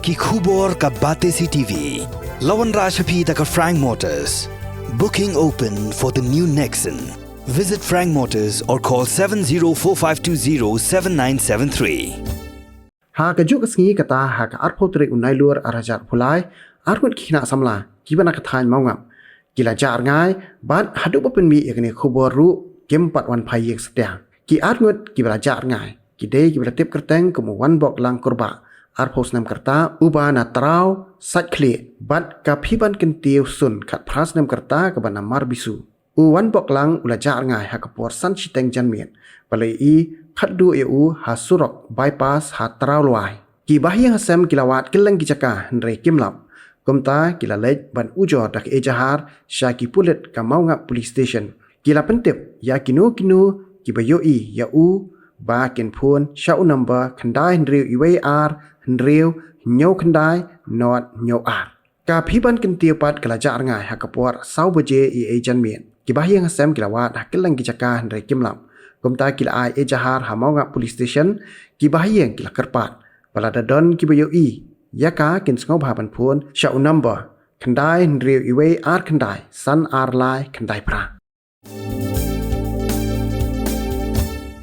Ki khubor ka bate si TV. Lawan Rashaphi taka Frank Motors. Booking open for the new Nexon. Visit Frank Motors or call 7045207973. Ha Kajuh Sngi kata ha ka arpotre unai luar arajat pulai arkut Khynnah Samla kibana ka Thaiñ Mawngap kila jar Rngai ban hadu papen mi yakni khubor ru kem pat wan phai yek setiang ki arngut kibala jar Rngai ki dei kibala tip kerteng kemu wan bok lang kurba arpos nam kerta ubana trau sat kle bat ka phiban kentiu sun khat phras nam kerta ka bana mar bisu u wan bok lang ula jar Rngai ha ka por san chiteng janmien balai i khaddu eu ha surok bypass ha trau luai ki bahyang hasam kilawat kilang kijaka nre kimlap kumta kila lej ban ujo dak ejahar syaki pulit ka Mawngap police station kila pentip ya kinu ki bayoi ya u ba ken phun shau number khandai hnriu iwe ar hnriu nyau khandai not nyau ar ka phiban ken tiepat kala jar Rngai ha kapor sau baje i ejan mien ki bahyang hasam kilawat ha kilang kijaka nre kimlap kumta kila ai ejahar ha Mawngap police station ki bahyang kila kerpat balada don ki bayoi yaka kin sngau bhaban phun shau number khandai hnriu iwe ar khandai san ar lai khandai pra